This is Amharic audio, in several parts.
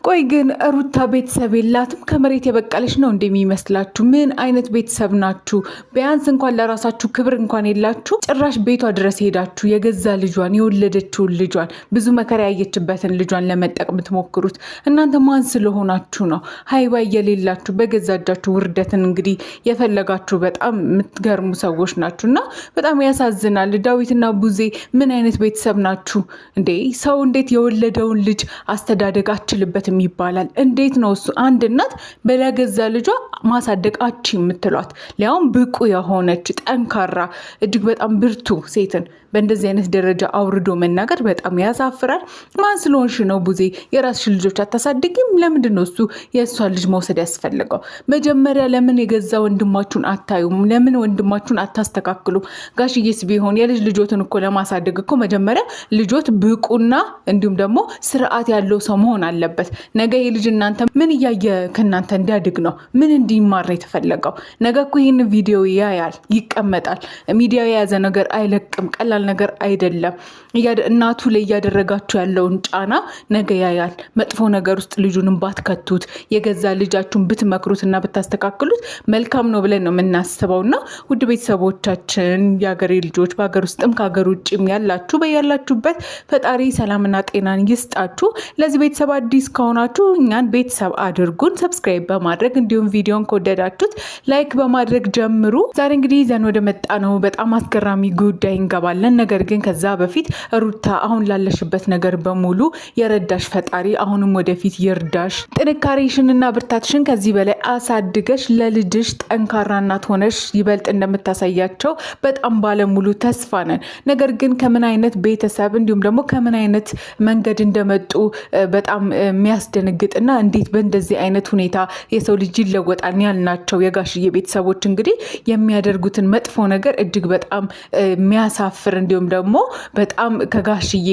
ቆይ ግን ሩታ ቤተሰብ የላትም? ከመሬት የበቀለች ነው እንደሚመስላችሁ? ምን አይነት ቤተሰብ ናችሁ? ቢያንስ እንኳን ለራሳችሁ ክብር እንኳን የላችሁ። ጭራሽ ቤቷ ድረስ ሄዳችሁ የገዛ ልጇን የወለደችውን ልጇን ብዙ መከራ ያየችበትን ልጇን ለመጠቅ የምትሞክሩት እናንተ ማን ስለሆናችሁ ነው? ሀይባ የሌላችሁ በገዛ እጃችሁ ውርደትን እንግዲህ የፈለጋችሁ በጣም የምትገርሙ ሰዎች ናችሁ እና በጣም ያሳዝናል። ዳዊትና ቡዜ ምን አይነት ቤተሰብ ናችሁ እንዴ? ሰው እንዴት የወለደውን ልጅ አስተዳደግ አችልበት ይባላል? እንዴት ነው እሱ አንድ እናት በለገዛ ልጇ ማሳደግ አቺ የምትሏት? ሊያውም ብቁ የሆነች ጠንካራ እጅግ በጣም ብርቱ ሴትን በእንደዚህ አይነት ደረጃ አውርዶ መናገር በጣም ያሳፍራል። ማን ስለሆንሽ ነው ቡዜ የራስሽን ልጆች አታሳድጊም? ለምንድን ነው እሱ የእሷን ልጅ መውሰድ ያስፈልገው? መጀመሪያ ለምን የገዛ ወንድማችሁን አታዩም? ለምን ወንድማችሁን አታስተካክሉም? ጋሽዬስ ቢሆን የልጅ ልጆትን እኮ ለማሳደግ እኮ መጀመሪያ ልጆት ብቁና እንዲሁም ደግሞ ስርዓት ያለው ሰው መሆን አለበት። ነገ ይህ ልጅ እናንተ ምን እያየ ከእናንተ እንዲያድግ ነው? ምን እንዲማር ነው የተፈለገው? ነገ እኮ ይህን ቪዲዮ ያያል፣ ይቀመጣል። ሚዲያ የያዘ ነገር አይለቅም። ቀላል ነገር አይደለም። እናቱ ላይ እያደረጋችሁ ያለውን ጫና ነገ ያያል። መጥፎ ነገር ውስጥ ልጁንም ባትከቱት የገዛ ልጃችሁን ብትመክሩት እና ብታስተካክሉት መልካም ነው ብለን ነው የምናስበው። እና ውድ ቤተሰቦቻችን የሀገሬ ልጆች በሀገር ውስጥም ከሀገር ውጭም ያላችሁ በያላችሁበት ፈጣሪ ሰላምና ጤናን ይስጣችሁ። ለዚህ ቤተሰብ አዲስ ከሆናችሁ እኛን ቤተሰብ አድርጉን፣ ሰብስክራይብ በማድረግ እንዲሁም ቪዲዮን ከወደዳችሁት ላይክ በማድረግ ጀምሩ። ዛሬ እንግዲህ ይዘን ወደ መጣ ነው በጣም አስገራሚ ጉዳይ እንገባለን። ነገር ግን ከዛ በፊት ሩታ አሁን ላለሽበት ነገር በሙሉ የረዳሽ ፈጣሪ አሁንም ወደፊት ይርዳሽ። ጥንካሬሽንና ብርታትሽን ከዚህ በላይ አሳድገሽ ለልጅሽ ጠንካራ እናት ሆነሽ ይበልጥ እንደምታሳያቸው በጣም ባለሙሉ ተስፋ ነን። ነገር ግን ከምን አይነት ቤተሰብ እንዲሁም ደግሞ ከምን አይነት መንገድ እንደመጡ በጣም የሚያስደነግጥና እንዴት በእንደዚህ አይነት ሁኔታ የሰው ልጅ ይለወጣል ያልናቸው የጋሽዬ ቤተሰቦች እንግዲህ የሚያደርጉትን መጥፎ ነገር እጅግ በጣም የሚያሳፍር እንዲሁም ደግሞ በጣም ከጋሽዬ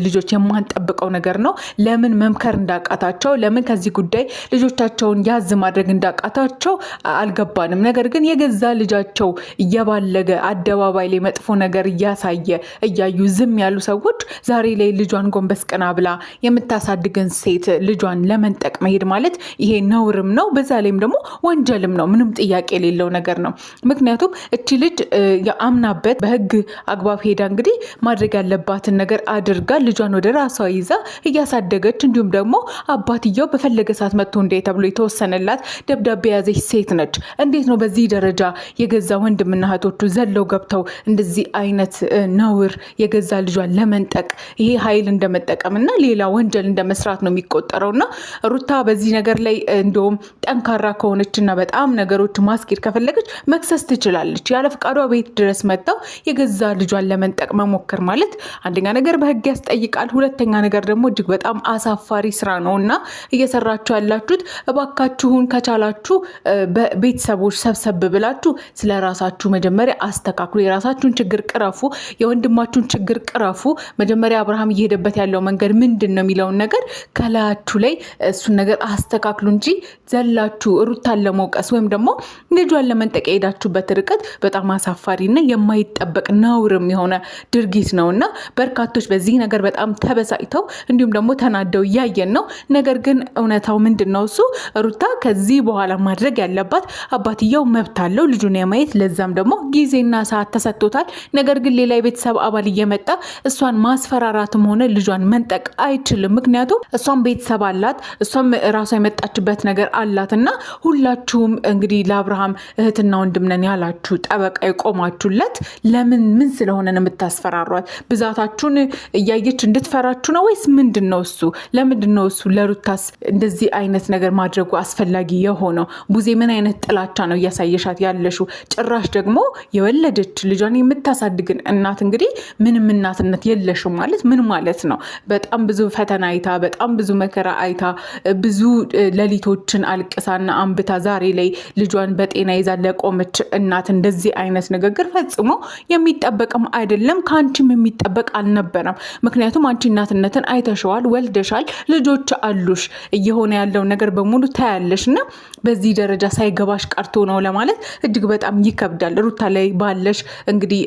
ልጆች የማንጠብቀው ነገር ነው። ለምን መምከር እንዳቃታቸው፣ ለምን ከዚህ ጉዳይ ልጆቻቸውን ያዝ ማድረግ እንዳቃታቸው አልገባንም። ነገር ግን የገዛ ልጃቸው እየባለገ አደባባይ ላይ መጥፎ ነገር እያሳየ እያዩ ዝም ያሉ ሰዎች ዛሬ ላይ ልጇን ጎንበስ ቀና ብላ የምታሳድገን ሴት ልጇን ለመንጠቅ መሄድ ማለት ይሄ ነውርም ነው፣ በዛ ላይም ደግሞ ወንጀልም ነው። ምንም ጥያቄ የሌለው ነገር ነው። ምክንያቱም እቺ ልጅ የአምናበት በህግ አግባብ ሄዳ እንግዲህ ማድረግ ያለባትን ነገር አድርጋ ልጇን ወደ ራሷ ይዛ እያሳደገች እንዲሁም ደግሞ አባትየው በፈለገ ሰዓት መጥቶ እንደ ተብሎ የተወሰነላት ደብዳቤ የያዘች ሴት ነች። እንዴት ነው በዚህ ደረጃ የገዛ ወንድምና እህቶቹ ዘለው ገብተው እንደዚህ አይነት ነውር የገዛ ልጇን ለመንጠቅ ይሄ ኃይል እንደመጠቀምና ሌላ ወንጀል እንደመስራት ነው የሚቆጠረውና ሩታ በዚህ ነገር ላይ እንደውም ጠንካራ ከሆነችና በጣም ነገሮች ማስኬድ ከፈለገች መክሰስ ትችላለች። ያለ ፈቃዷ ቤት ድረስ መጥተው የገዛ ልጇን ለመንጠቅ መሞከር ማለት አንደኛ ነገር በህግ ያስጠይቃል። ሁለተኛ ነገር ደግሞ እጅግ በጣም አሳፋሪ ስራ ነውና እየሰራችሁ ያላችሁት እባካችሁን ከቻላችሁ ቤተሰቦች ሰብሰብ ብላችሁ ስለራሳችሁ መጀመሪያ አስተካክሉ። የራሳችሁን ችግር ቅረፉ። የወንድማችሁን ችግር ቅረፉ። መጀመሪያ አብርሃም እየሄደበት ያለው መንገድ ምንድነው የሚለውን ነገር ከላያችሁ ላይ እሱን ነገር አስተካክሉ እንጂ ዘላችሁ ሩታን ለመውቀስ ወይም ደግሞ ልጇን ለመንጠቅ የሄዳችሁበት ርቀት በጣም አሳፋሪና የማይጠበቅ ነውርም የሆነ ድርጊት ነውና በርካቶች በዚህ ነገር በጣም ተበሳጭተው እንዲሁም ደግሞ ተናደው እያየን ነው። ነገር ግን እውነታው ምንድነው? እሱ ሩታ ከዚህ በኋላ ማድረግ ያለባት አባትየው መብት አለው ልጁን የማየት ለዛም ደግሞ ጊዜና ሰዓት ተሰጥቶታል። ነገር ግን ሌላ የቤተሰብ አባል እየመጣ እሷን ማስፈራራትም ሆነ ልጇን መንጠቅ አይችልም። ምክንያቱም እሷም ቤተሰብ አላት፣ እሷም ራሷ የመጣችበት ነገር አላትና ሁላችሁም እንግዲህ ለአብርሃም እህትና ወንድም ነን ያላችሁ ጠበቃ የቆማችሁለት ለምን ምን ስለሆነ ነው የምታስፈራሯት? ብዛታችሁን እያየች እንድትፈራችሁ ነው ወይስ ምንድነው? እሱ ለምንድነው እሱ ለሩታስ እንደዚህ አይነት ነገር ማድረጉ አስፈላጊ የሆነው? ቡዜ ምን አይነት ጥላቻ ነው እያሳየሻት ያለሽው? ጭራሽ ደግሞ የወለደች ልጇን የምታሳድግን እናት እንግዲህ ምንም እናትነት የለሽም ማለት ምን ማለት ነው? በጣም ብዙ ፈተና አይታ በጣም ብዙ መከራ አይታ ብዙ ሌሊቶችን አልቅሳና አንብታ ዛሬ ላይ ልጇን በጤና ይዛ ለቆመች እናት እንደዚህ አይነት ንግግር ፈጽሞ የሚጠበቅም አይደለም። ከአንቺም የሚጠበቅ አልነበረም። ምክንያቱም አንቺ እናትነትን አይተሽዋል፣ ወልደሻል፣ ልጆች አሉሽ፣ እየሆነ ያለው ነገር በሙሉ ታያለሽ እና በዚህ ደረጃ ሳይገባሽ ቀርቶ ነው ለማለት እጅግ በጣም ይከብዳል። ሩታ ላይ ባለሽ እንግዲህ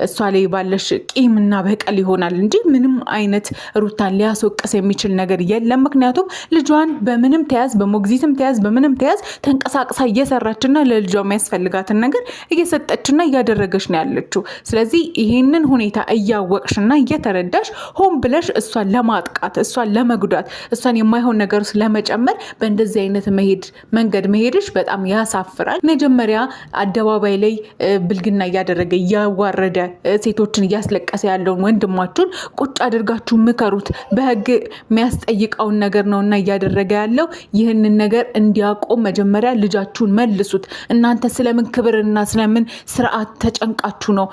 እሷ ላይ ባለሽ ቂምና በቀል ይሆናል እንጂ ምንም አይነት ሩታን ሊያስወቅስ የሚችል ነገር የለም። ምክንያቱም ልጇን በምንም ተያዝ በሞግዚትም ተያዝ በምንም ተያዝ ተንቀሳቅሳ እየሰራችና ለልጇ የሚያስፈልጋትን ነገር እየሰጠችና እያደረገች ነው ያለችው። ስለዚህ ይሄንን ሁኔታ እያወቅሽና እየተረዳሽ ሆን ብለሽ እሷን ለማጥቃት እሷን ለመጉዳት እሷን የማይሆን ነገር ውስጥ ለመጨመር በእንደዚህ አይነት መንገድ መሄድሽ በጣም ያሳፍራል። መጀመሪያ አደባባይ ላይ ብልግና እያደረገ እያዋረደ ሴቶችን እያስለቀሰ ያለውን ወንድማችሁን ቁጭ አድርጋችሁ ምከሩት። በህግ የሚያስጠይቀውን ነገር ነውና እያደረገ ያለው ይህንን ነገር እንዲያቆም መጀመሪያ ልጃችሁን መልሱት። እናንተ ስለምን ክብርና ስለምን ስርዓት ተጨንቃችሁ ነው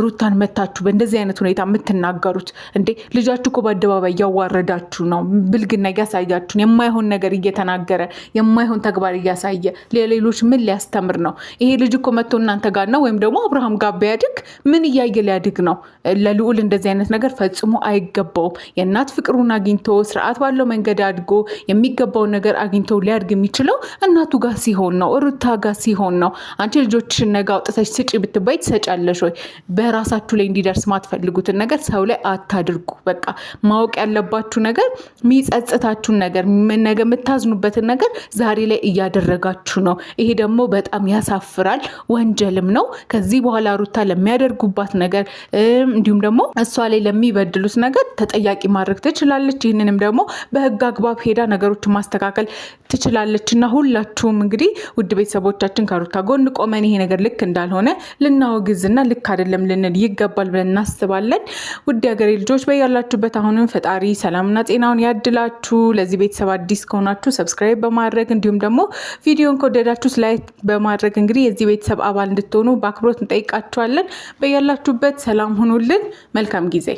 ሩታን መታችሁ በእንደዚህ አይነት ሁኔታ የምትናገሩት እንዴ? ልጃችሁ እኮ በአደባባይ እያዋረዳችሁ ነው፣ ብልግና እያሳያችሁ፣ የማይሆን ነገር እየተናገረ የማይሆን ተግባር እያሳየ ለሌሎች ምን ሊያስተምር ነው? ይሄ ልጅ እኮ መጥቶ እናንተ ጋር ነው ወይም ደግሞ አብርሃም ጋር ቢያድግ ምን እያየ ሊያድግ ነው? ለልዑል እንደዚህ አይነት ነገር ፈጽሞ አይገባውም። የእናት ፍቅሩን አግኝቶ ስርዓት ባለው መንገድ አድጎ የሚገባውን ነገር አግኝቶ ሊያድግ የሚችለው እናቱ ጋር ሲሆን ነው፣ ሩታ ጋር ሲሆን ነው። አንቺ ልጆችሽን ነገ አውጥተሽ ስጪ ብትባይ ትሰጫለሽ ወይ? በራሳችሁ ላይ እንዲደርስ ማትፈልጉትን ነገር ሰው ላይ አታድርጉ። በቃ ማወቅ ያለባችሁ ነገር የሚጸጽታችሁን ነገር ነገ የምታዝኑበትን ነገር ዛሬ ላይ እያደረጋችሁ ነው። ይሄ ደግሞ በጣም ያሳፍራል፣ ወንጀልም ነው። ከዚህ በኋላ ሩታ ለሚያደርጉባት ነገር እንዲሁም ደግሞ እሷ ላይ ለሚበድሉት ነገር ተጠያቂ ማድረግ ትችላለች። ይህንንም ደግሞ በህግ አግባብ ሄዳ ነገሮችን ማስተካከል ትችላለች። እና ሁላችሁም እንግዲህ ውድ ቤተሰቦቻችን ከሩታ ጎን ቆመን ይሄ ነገር ልክ እንዳልሆነ ልናወግዝና ልክ አይደለም ልንል ይገባል ብለን እናስባለን። ውድ ሀገሬ ልጆች በያላችሁበት አሁንም ፈጣሪ ሰላምና ጤናውን ያድላችሁ። ለዚህ ቤተሰብ አዲስ ከሆናችሁ ሰብስክራይብ በማድረግ እንዲሁም ደግሞ ቪዲዮን ከወደዳችሁ ላይክ በማድረግ እንግዲህ የዚህ ቤተሰብ አባል እንድትሆኑ በአክብሮት እንጠይቃችኋለን። በያላችሁበት ሰላም ሁኑልን። መልካም ጊዜ